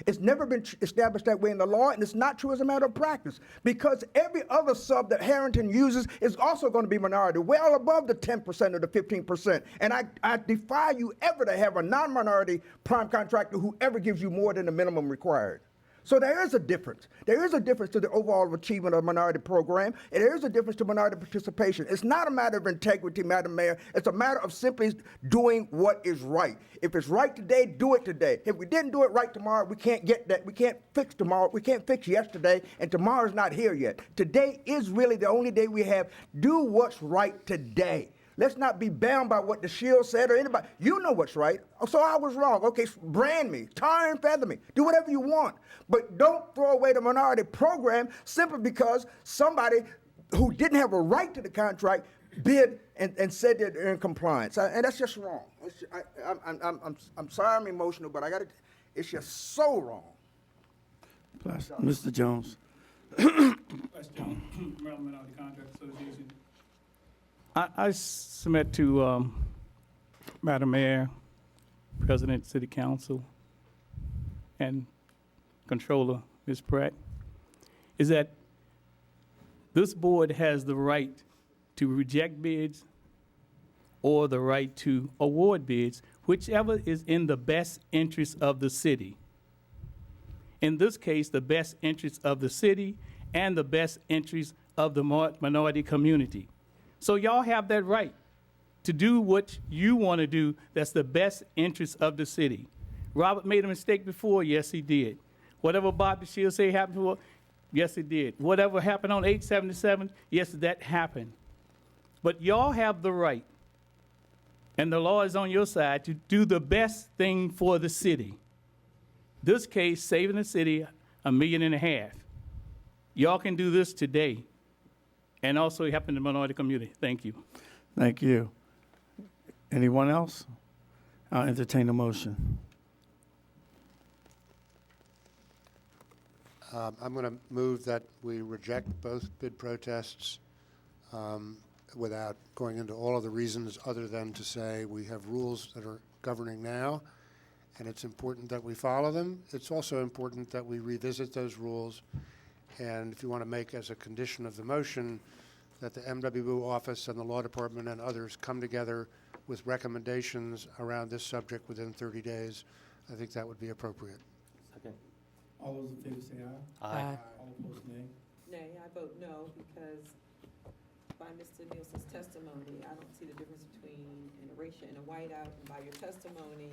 It's never been established that way in the law, and it's not true as a matter of practice, because every other sub that Harrington uses is also going to be minority, well above the 10% or the 15%. And I defy you ever to have a non-minority prime contractor who ever gives you more than the minimum required. So there is a difference. There is a difference to the overall achievement of the minority program, and there is a difference to minority participation. It's not a matter of integrity, Madam Mayor. It's a matter of simply doing what is right. If it's right today, do it today. If we didn't do it right tomorrow, we can't get that. We can't fix tomorrow. We can't fix yesterday, and tomorrow's not here yet. Today is really the only day we have. Do what's right today. Let's not be bound by what the Shield said or anybody. You know what's right. So I was wrong. Okay, brand me, tar and feather me. Do whatever you want. But don't throw away the minority program simply because somebody who didn't have a right to the contract bid and said that they're in compliance. And that's just wrong. I'm sorry I'm emotional, but it's just so wrong. Plus, Mr. Jones. Maryland Minority Contract Association. I submit to Madam Mayor, President, City Council, and Controller, Ms. Pratt, is that this board has the right to reject bids or the right to award bids, whichever is in the best interest of the city. In this case, the best interest of the city and the best interest of the minority community. So y'all have that right to do what you want to do that's the best interest of the city. Robert made a mistake before, yes, he did. Whatever Bob the Shield say happened to her, yes, it did. Whatever happened on 877, yes, that happened. But y'all have the right, and the law is on your side, to do the best thing for the city. This case, saving the city $1.5 million. Y'all can do this today, and also helping the minority community. Thank you. Thank you. Anyone else? I'll entertain a motion. I'm going to move that we reject both bid protests without going into all of the reasons other than to say we have rules that are governing now, and it's important that we follow them. It's also important that we revisit those rules, and if you want to make as a condition of the motion that the MWU office and the law department and others come together with recommendations around this subject within 30 days, I think that would be appropriate. Second. All those in favor say aye. Aye. All opposed, nay. Nay, I vote no because by Mr. Nielsen's testimony, I don't see the difference between an erasure and a whiteout. And by your testimony,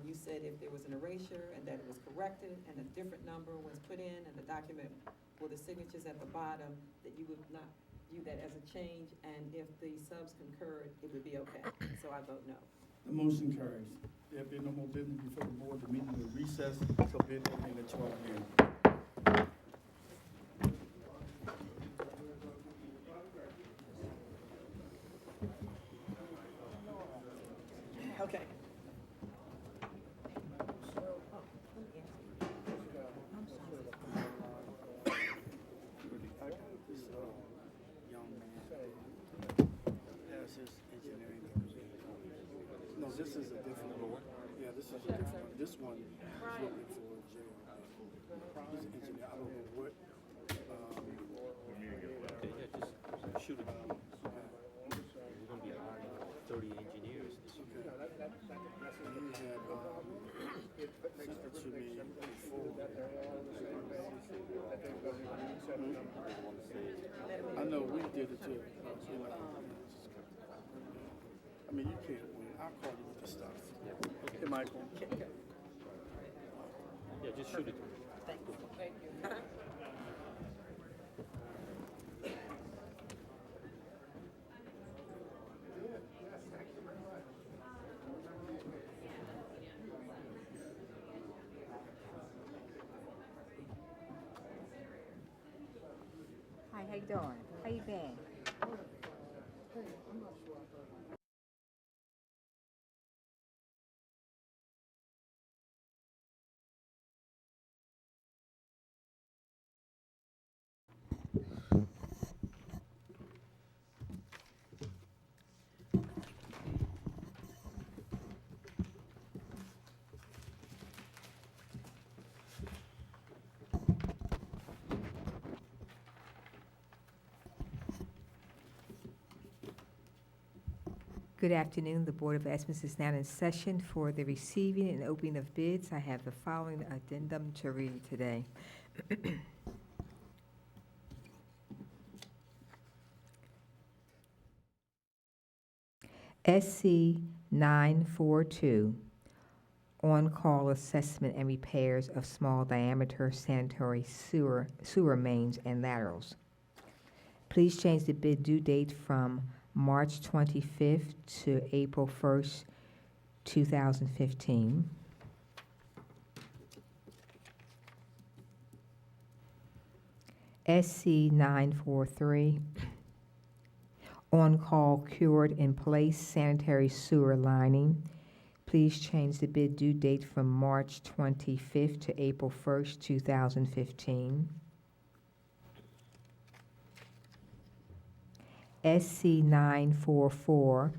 you said if there was an erasure and that it was corrected and a different number was put in and the document with the signatures at the bottom, that you would not view that as a change, and if the subs concurred, it would be okay. So I vote no. The motion carries. There be no more business before the board. The meeting will recess until bid opening at 12 p.m. Okay. No, this is a different one. Yeah, this is a different one. This one is looking for jail. He's an engineer. I don't know what. Just shoot it. We're gonna be hiring 30 engineers this year. He had texted to me before. I know we did it too. I mean, you can't win. I'll call you with the stuff. Okay. Hey, Michael. Yeah, just shoot it. Thank you. How you doing? How you been? Good afternoon. The Board of Estimates is now in session for the receiving and opening of bids. I have the following addendum to read today. SC 942, on-call assessment and repairs of small diameter sanitary sewer mains and laterals. Please change the bid due date from March 25th to April 1st, 2015. SC 943, on-call cured in place sanitary sewer lining. Please change the bid due date from March 25th to April 1st, 2015. SC 944,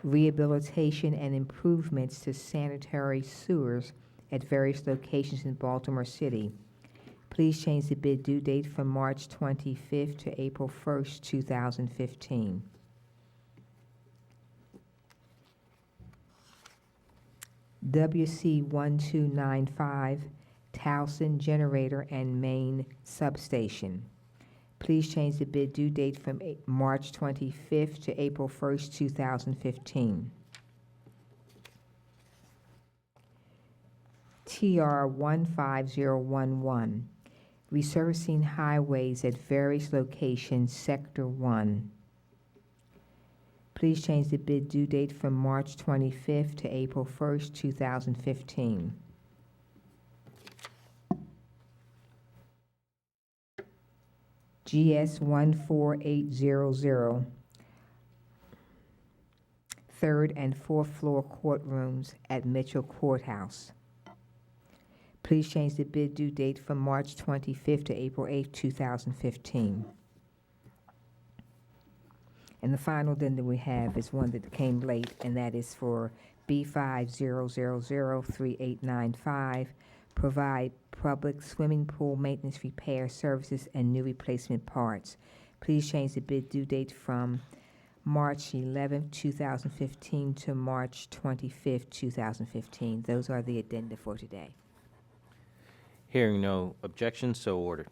rehabilitation and improvements to sanitary sewers at various locations in Baltimore City. Please change the bid due date from March 25th to April 1st, 2015. WC 1295, Towson Generator and Main Substation. Please change the bid due date from March 25th to April 1st, 2015. TR 15011, resurfacing highways at various locations, Sector 1. Please change the bid due date from March 25th to April 1st, 2015. GS 14800, third and fourth floor courtrooms at Mitchell Courthouse. Please change the bid due date from March 25th to April 8th, 2015. And the final addendum we have is one that came late, and that is for B50003895, provide public swimming pool maintenance repair services and new replacement parts. Please change the bid due date from March 11th, 2015 to March 25th, 2015. Those are the addenda for today. Hearing no objections, so ordered.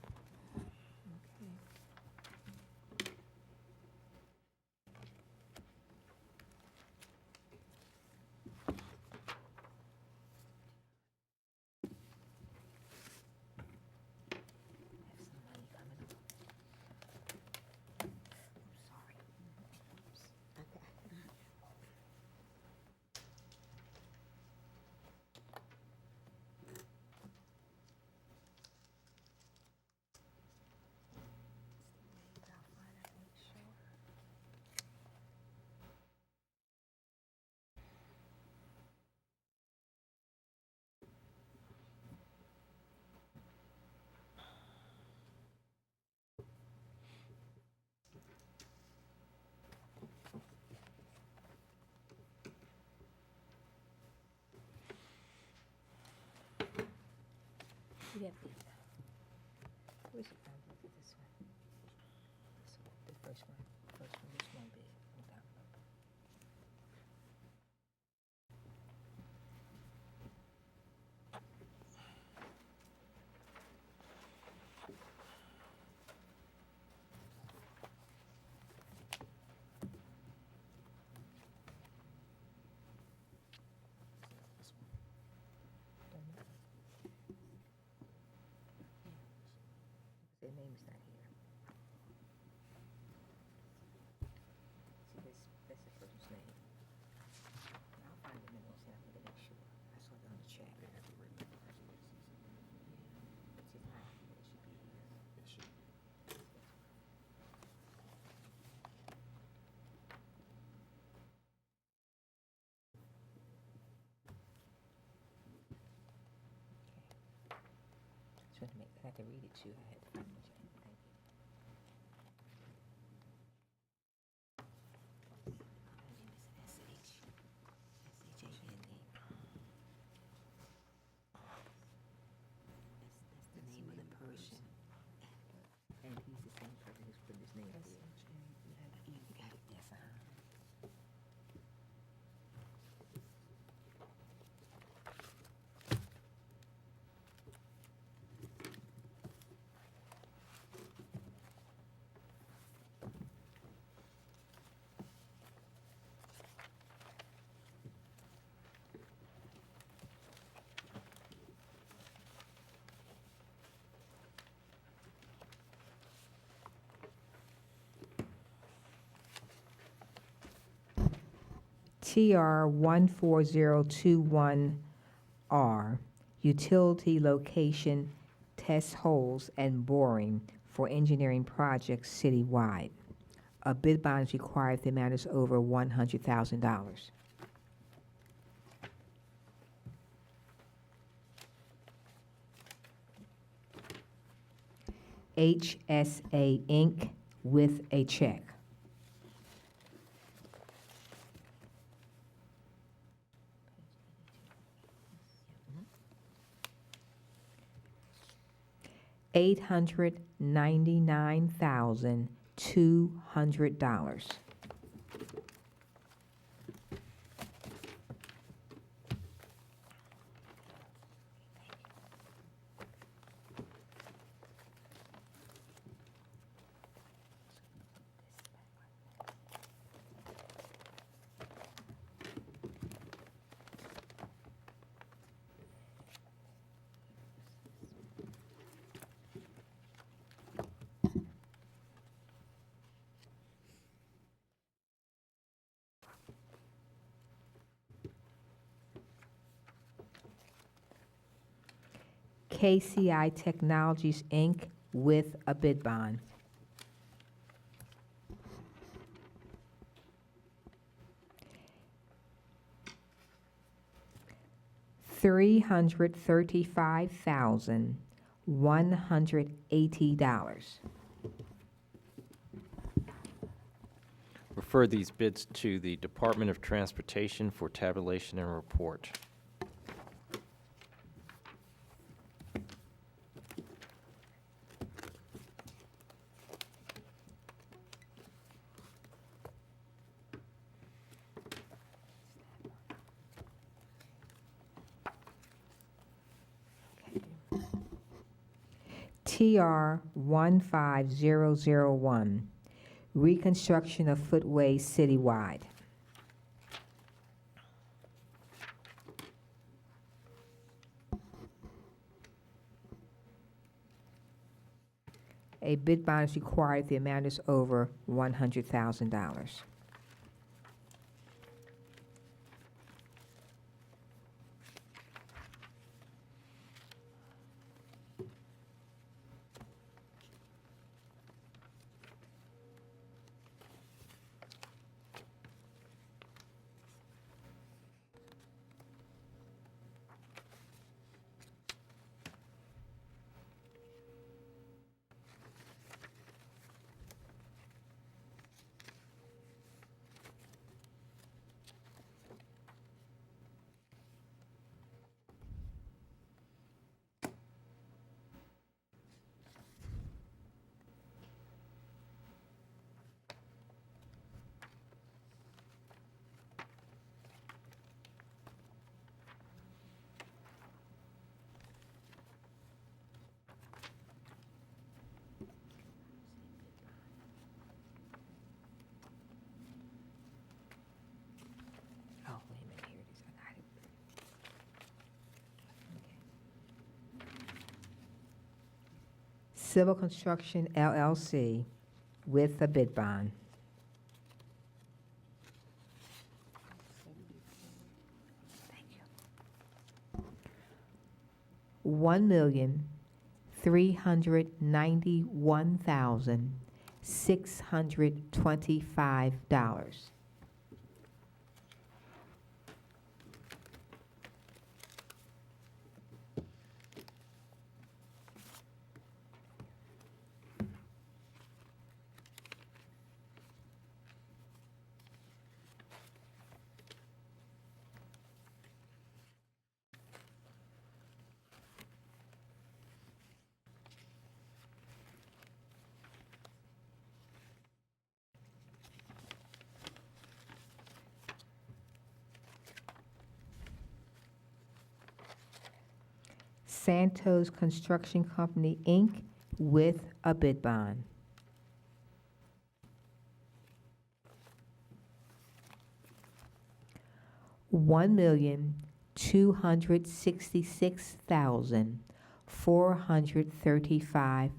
Where's it? This one. The first one. This one big. Their name's not here. See, that's the person's name. I'll find the memos and I'm gonna make sure. I saw it on the check. But it's not here. It should be here. to read it too. I had to find it. Thank you. My name is S-H-A-N-E. That's the name of the person. And he's the same person who's put his name there. You got it, yes, TR 14021R, utility location test holes and boring for engineering projects citywide. A bid bond is required if the amount is over $100,000. HSA Inc. with a check. $899,200. KCI Technologies, Inc. with a bid bond. $335,180. Refer these bids to the Department of Transportation for tabulation and report. TR 15001, reconstruction of footways citywide. A bid bond is required if the amount is over $100,000. Oh, wait a minute, here it is, I got it. Okay. Civil Construction LLC with a bid bond. Thank you. $1,391,625. Santos Construction Company, Inc., with a bid bond. $1,266,435.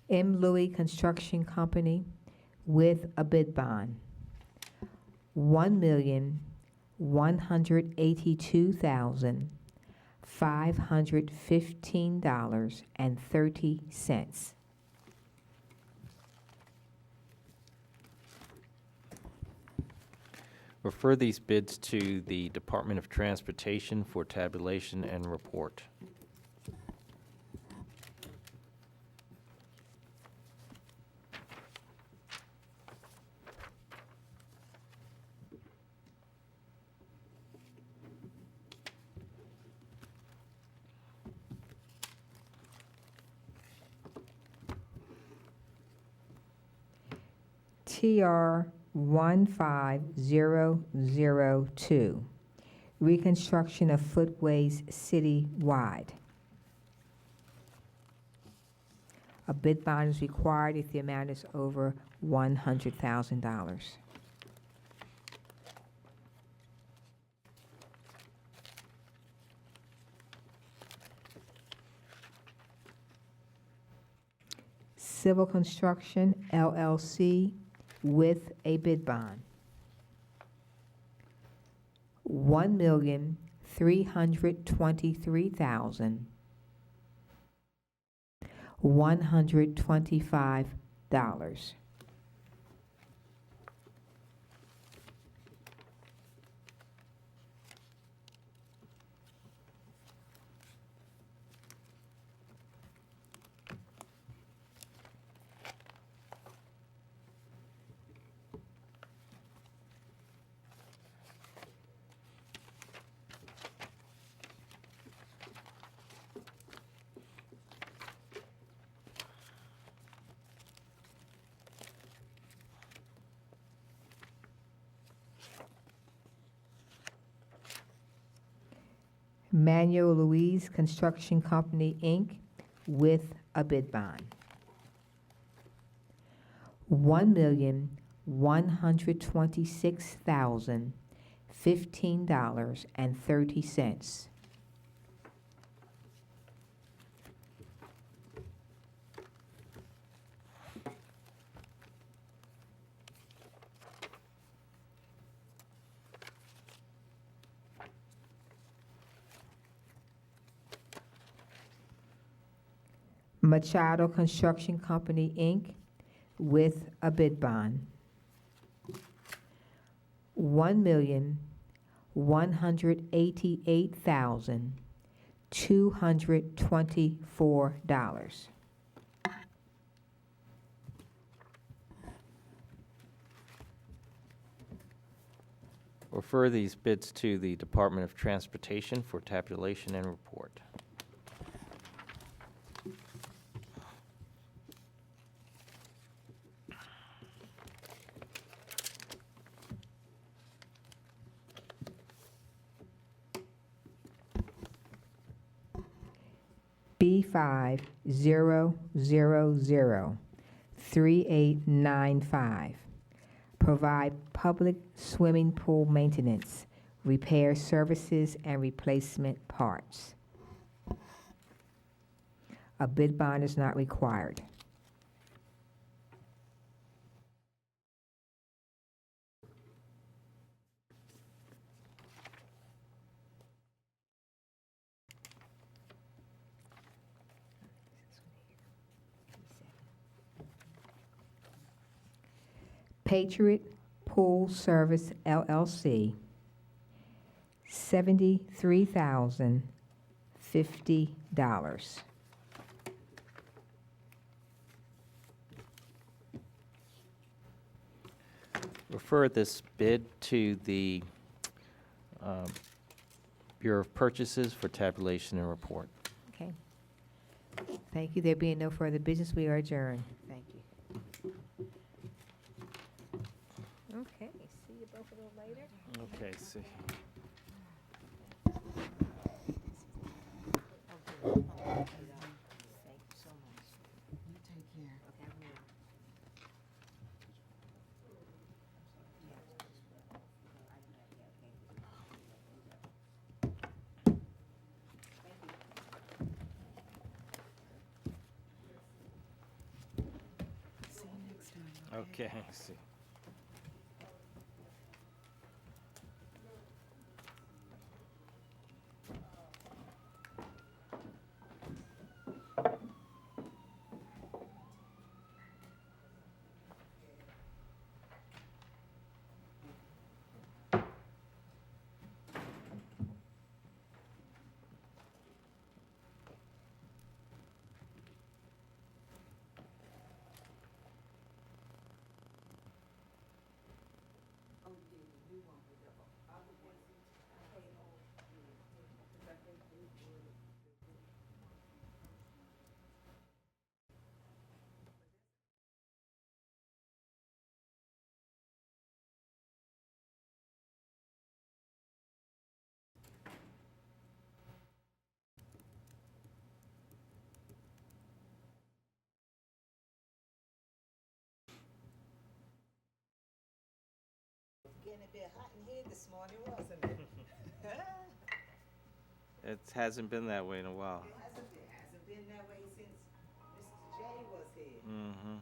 M. Louis Construction Company, with a bid bond. $1,182,515.30. Refer these bids to the Department of Transportation for tabulation and report. TR 15002, reconstruction of footways citywide. A bid bond is required if the amount is over $100,000. Civil Construction, LLC, with a bid bond. $1,323,125. Manuel Louise Construction Company, Inc., with a bid bond. $1,126,015.30. Machado Construction Company, Inc., with a bid bond. $1,188,224. Refer these bids to the Department of Transportation for tabulation and report. B5000, 3895. Provide public swimming pool maintenance, repair services, and replacement parts. A bid bond is not required. Patriot Pool Service LLC, $73,050. Refer this bid to the Bureau of Purchases for tabulation and report. Okay. Thank you. There being no further business, we are adjourned. Thank you. Okay, see you both a little later. Okay, see. Thank you so much. You take care. Okay, I will. Okay, see. Getting a bit hot in here this morning, wasn't it? It hasn't been that way in a while. It hasn't been that way since Mr. J was here. Mm-hmm.